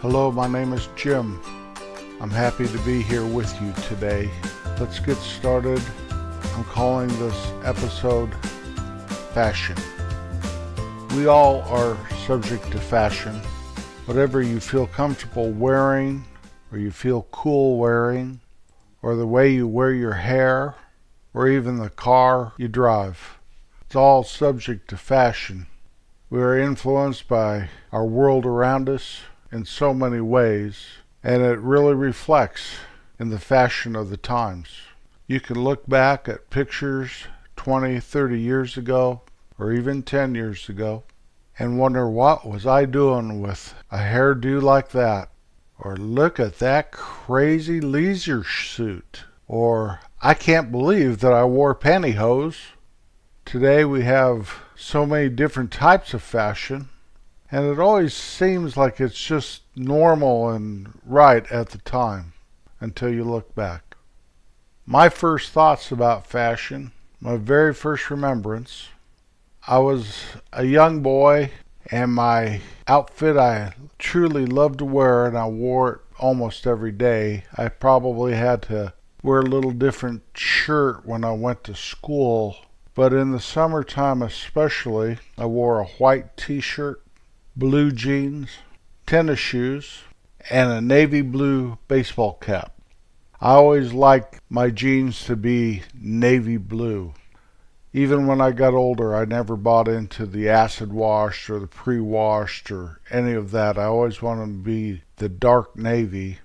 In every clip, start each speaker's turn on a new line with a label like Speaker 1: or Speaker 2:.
Speaker 1: Hello, my name is Jim. I'm happy to be here with you today. Let's get started. I'm calling this episode Fashion. We all are subject to fashion. Whatever you feel comfortable wearing, or you feel cool wearing, or the way you wear your hair, or even the car you drive. It's all subject to fashion. We are influenced by our world around us in so many ways, and it really reflects in the fashion of the times. You can look back at pictures 20, 30 years ago, or even 10 years ago, and wonder, what was I doing with a hairdo like that? Or look at that crazy leisure suit. Or I can't believe that I wore pantyhose. Today we have so many different types of fashion, and it always seems like it's just normal and right at the time until you look back. My first thoughts about fashion, my very first remembrance, I was a young boy, and my outfit I truly loved to wear, and I wore it almost every day. I probably had to wear a little different shirt when I went to school, but in the summertime especially, I wore a white t-shirt, blue jeans, tennis shoes, and a navy blue baseball cap. I always liked my jeans to be navy blue. Even when I got older, I never bought into the acid washed or the pre-washed or any of that. I always wanted them to be the dark navy.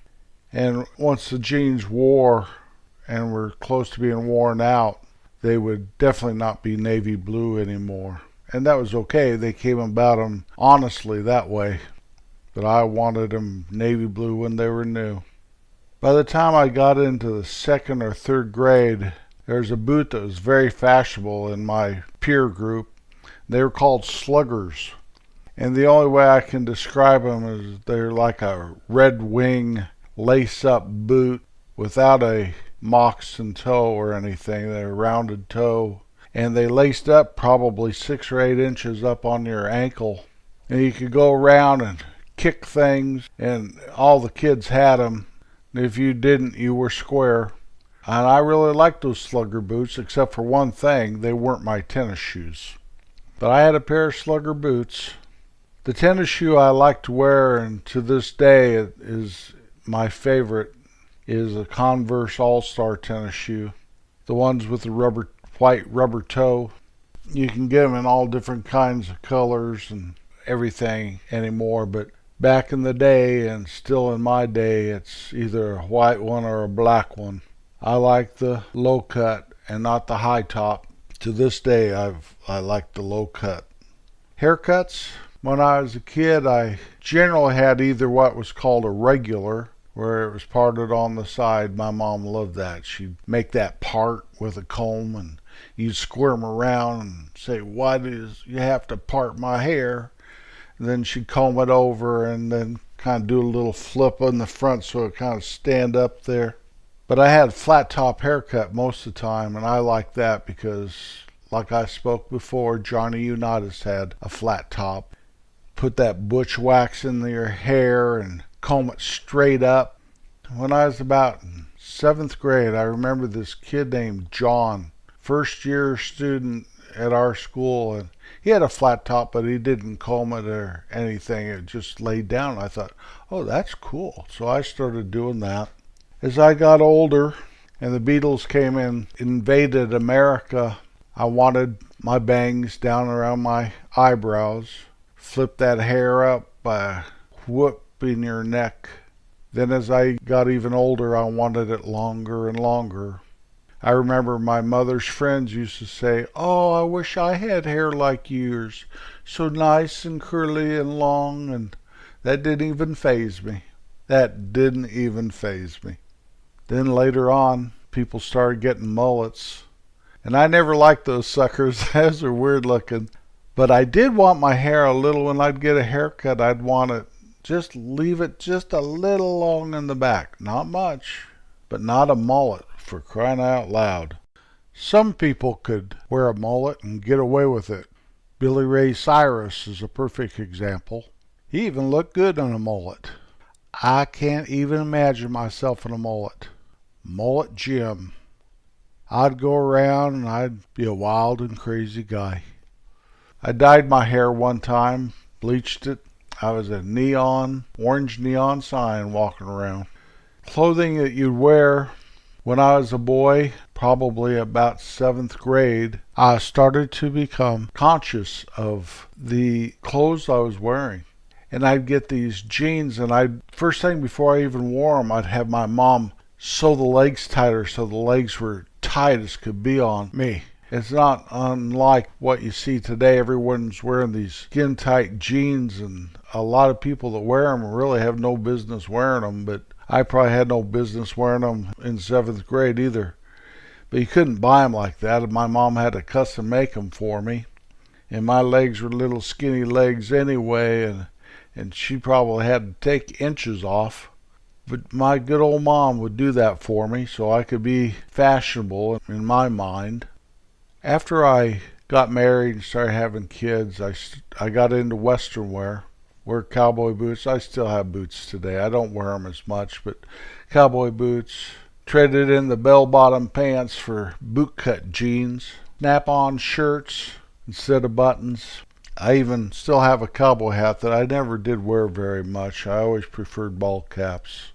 Speaker 1: And once the jeans wore and were close to being worn out, they would definitely not be navy blue anymore. And that was okay. They came about them honestly that way. But I wanted them navy blue when they were new. By the time I got into the second or third grade, there was a boot that was very fashionable in my peer group. They were called sluggers. And the only way I can describe them is they're like a red wing lace-up boot without a moccasin toe or anything. They're a rounded toe. And they laced up probably 6 or 8 inches up on your ankle. And you could go around and kick things, and all the kids had them. If you didn't, you were square. And I really liked those slugger boots, except for one thing: they weren't my tennis shoes. But I had a pair of slugger boots. The tennis shoe I like to wear, and to this day it is my favorite, is a Converse All-Star tennis shoe. The ones with the white rubber toe. You can get them in all different kinds of colors and everything anymore, but back in the day, and still in my day, it's either a white one or a black one. I like the low cut and not the high top. To this day, I like the low cut. Haircuts. When I was a kid, I generally had either what was called a regular, where it was parted on the side. My mom loved that. She'd make that part with a comb, and you'd squirm around and say, "Why do you have to part my hair?" And then she'd comb it over and then kind of do a little flip on the front so it kind of stand up there. But I had flat top haircut most of the time, and I liked that because, like I spoke before, Johnny Unitas had a flat top. Put that butch wax in your hair and comb it straight up. When I was about in 7th grade, I remember this kid named John, first year student at our school, and he had a flat top, but he didn't comb it or anything. It just laid down. I thought, oh, that's cool. So I started doing that. As I got older and the Beatles came in, invaded America, I wanted my bangs down around my eyebrows, flip that hair up by whooping your neck. Then as I got even older, I wanted it longer and longer. I remember my mother's friends used to say, "Oh, I wish I had hair like yours, so nice and curly and long," and that didn't even faze me. That didn't even faze me. Then later on, people started getting mullets. And I never liked those suckers. Those are weird looking. But I did want my hair a little, when I'd get a haircut, I'd want it, just leave it just a little long in the back. Not much, but not a mullet, for crying out loud. Some people could wear a mullet and get away with it. Billy Ray Cyrus is a perfect example. He even looked good in a mullet. I can't even imagine myself in a mullet. Mullet Jim. I'd go around and I'd be a wild and crazy guy. I dyed my hair one time, bleached it. I was a orange neon sign walking around. Clothing that you'd wear when I was a boy, probably about 7th grade, I started to become conscious of the clothes I was wearing. And I'd get these jeans, and first thing before I even wore them, I'd have my mom sew the legs tighter so the legs were tight as could be on me. It's not unlike what you see today. Everyone's wearing these skin-tight jeans, and a lot of people that wear them really have no business wearing them, but I probably had no business wearing them in 7th grade either. But you couldn't buy them like that, and my mom had to custom make them for me. And my legs were little skinny legs anyway, and she probably had to take inches off. But my good old mom would do that for me so I could be fashionable in my mind. After I got married and started having kids, I got into Western wear cowboy boots. I still have boots today. I don't wear them as much, but cowboy boots. Traded in the bell-bottom pants for boot-cut jeans. Snap-on shirts instead of buttons. I even still have a cowboy hat that I never did wear very much. I always preferred ball caps.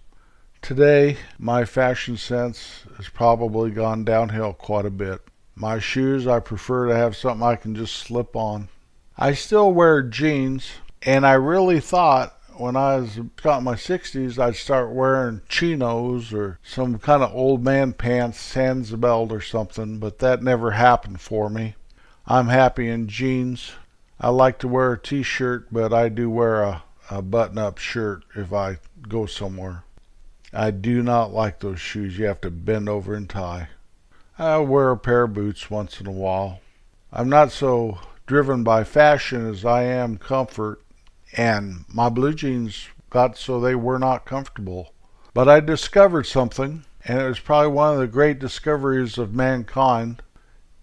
Speaker 1: Today, my fashion sense has probably gone downhill quite a bit. My shoes, I prefer to have something I can just slip on. I still wear jeans, and I really thought when I got in my 60s I'd start wearing chinos or some kind of old man pants, sans belt or something, but that never happened for me. I'm happy in jeans. I like to wear a t-shirt, but I do wear a button-up shirt if I go somewhere. I do not like those shoes you have to bend over and tie. I wear a pair of boots once in a while. I'm not so driven by fashion as I am comfort, and my blue jeans got so they were not comfortable. But I discovered something, and it was probably one of the great discoveries of mankind.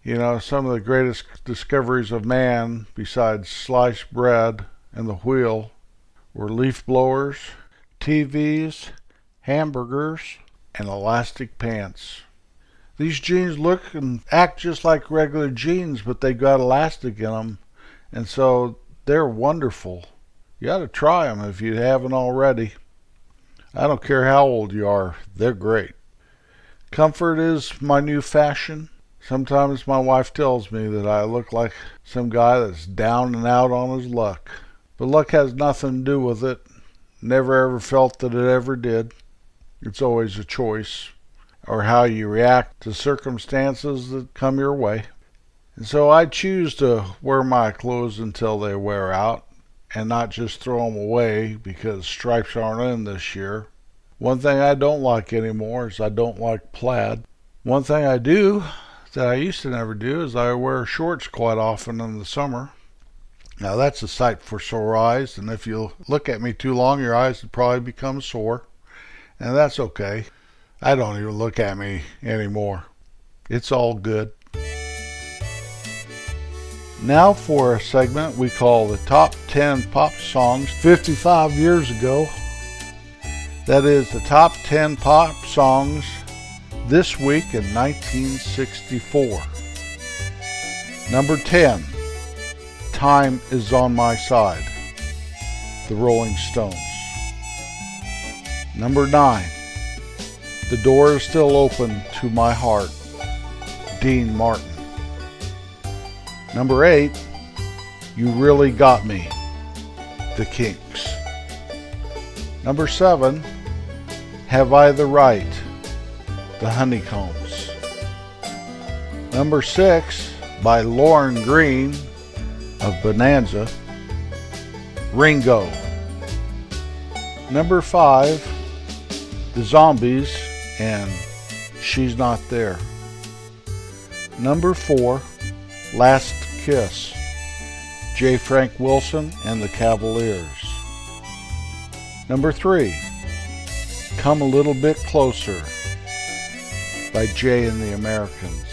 Speaker 1: You know, some of the greatest discoveries of man, besides sliced bread and the wheel, were leaf blowers, TVs, hamburgers, and elastic pants. These jeans look and act just like regular jeans, but they got elastic in them, and so they're wonderful. You ought to try them if you haven't already. I don't care how old you are, they're great. Comfort is my new fashion. Sometimes my wife tells me that I look like some guy that's down and out on his luck. But luck has nothing to do with it. Never ever felt that it ever did. It's always a choice, or how you react to circumstances that come your way. And so I choose to wear my clothes until they wear out, and not just throw them away because stripes aren't in this year. One thing I don't like anymore is I don't like plaid. One thing I do that I used to never do is I wear shorts quite often in the summer. Now that's a sight for sore eyes, and if you look at me too long, your eyes would probably become sore, and that's okay. I don't even look at me anymore. It's all good. Now for a segment we call the Top 10 Pop Songs 55 years ago. That is the top 10 pop songs this week in 1964. Number 10, Time Is On My Side, The Rolling Stones. Number 9, The Door Is Still Open to My Heart, Dean Martin. Number 8, You Really Got Me, The Kinks. Number 7, Have I the Right, The Honeycombs. Number 6, by Lauren Green of Bonanza, Ringo. Number 5, The Zombies and She's Not There. Number 4, Last Kiss, J. Frank Wilson and the Cavaliers. Number 3, Come a Little Bit Closer by Jay and the Americans.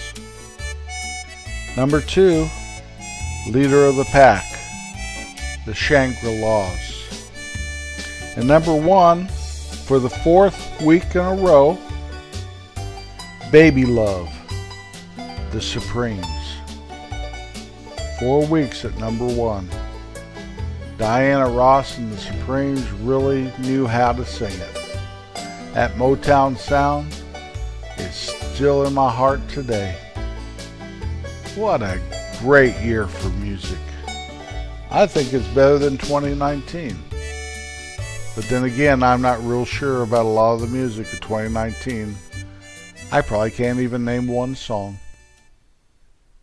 Speaker 1: Number 2, Leader of the Pack, the Shangri-Las. And number 1, For the fourth week in a row, Baby Love, The Supremes. 4 weeks at number 1. Diana Ross and the Supremes really knew how to sing it. That Motown sound is still in my heart today. What a great year for music. I think it's better than 2019. But then again, I'm not real sure about a lot of the music of 2019. I probably can't even name one song.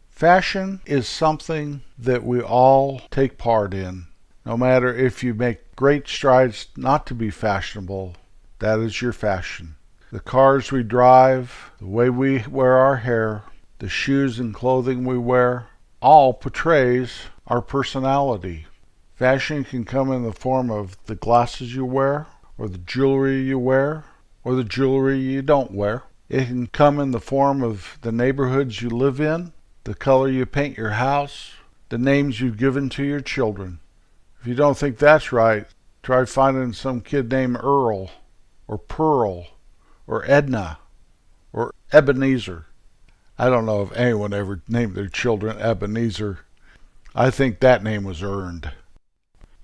Speaker 1: Fashion is something that we all take part in. No matter if you make great strides not to be fashionable, that is your fashion. The cars we drive, the way we wear our hair, the shoes and clothing we wear, all portrays our personality. Fashion can come in the form of the glasses you wear, or the jewelry you wear, or the jewelry you don't wear. It can come in the form of the neighborhoods you live in, the color you paint your house, the names you've given to your children. If you don't think that's right, try finding some kid named Earl, or Pearl, or Edna, or Ebenezer. I don't know if anyone ever named their children Ebenezer. I think that name was earned.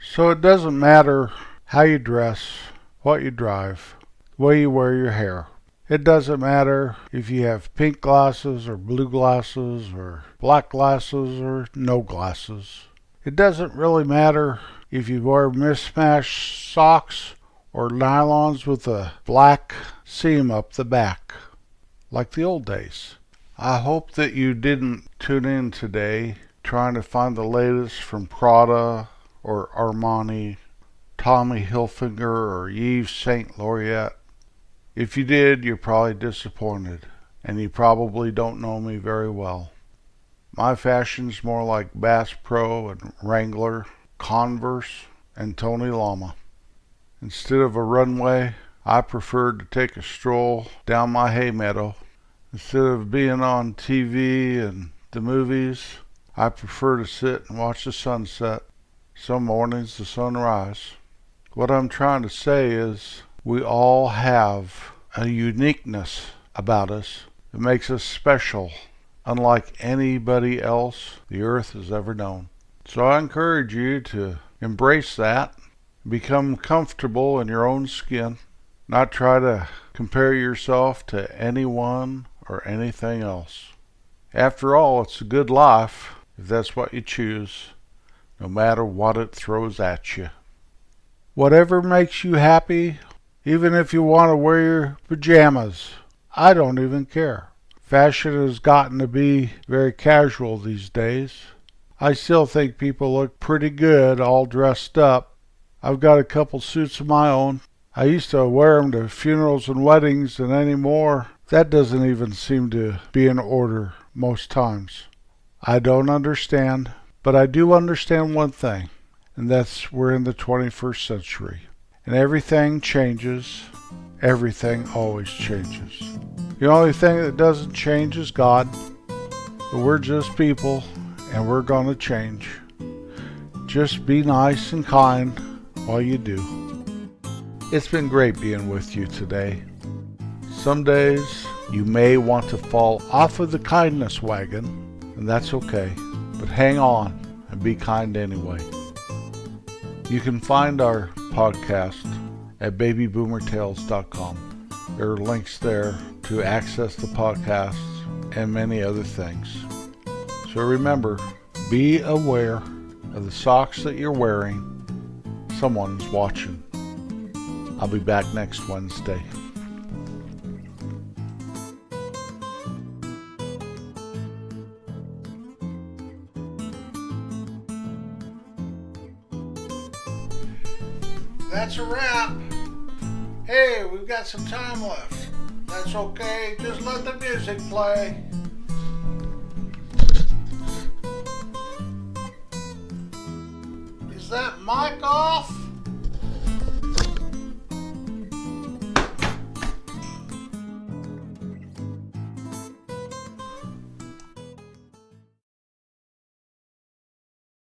Speaker 1: So it doesn't matter how you dress, what you drive, the way you wear your hair. It doesn't matter if you have pink glasses or blue glasses or black glasses or no glasses. It doesn't really matter if you wear mismatched socks or nylons with a black seam up the back, like the old days. I hope that you didn't tune in today trying to find the latest from Prada or Armani, Tommy Hilfiger or Yves Saint Laurent. If you did, you're probably disappointed, and you probably don't know me very well. My fashion's more like Bass Pro and Wrangler, Converse, and Tony Lama. Instead of a runway, I preferred to take a stroll down my hay meadow. Instead of being on TV and the movies, I prefer to sit and watch the sunset. Some mornings the sunrise. What I'm trying to say is we all have a uniqueness about us that makes us special, unlike anybody else the earth has ever known. So I encourage you to embrace that, become comfortable in your own skin, not try to compare yourself to anyone or anything else. After all, it's a good life if that's what you choose, no matter what it throws at you. Whatever makes you happy, even if you want to wear your pajamas, I don't even care. Fashion has gotten to be very casual these days. I still think people look pretty good all dressed up. I've got a couple suits of my own. I used to wear them to funerals and weddings, and anymore, that doesn't even seem to be in order most times. I don't understand, but I do understand one thing, and that's we're in the 21st century. And everything changes. Everything always changes. The only thing that doesn't change is God. But we're just people, and we're going to change. Just be nice and kind while you do. It's been great being with you today. Some days you may want to fall off of the kindness wagon, and that's okay. But hang on and be kind anyway. You can find our podcast at babyboomertales.com. There are links there to access the podcasts and many other things. So remember, be aware of the socks that you're wearing. Someone's watching. I'll be back next Wednesday. That's a wrap. Hey, we've got some time left. That's okay. Just let the music play.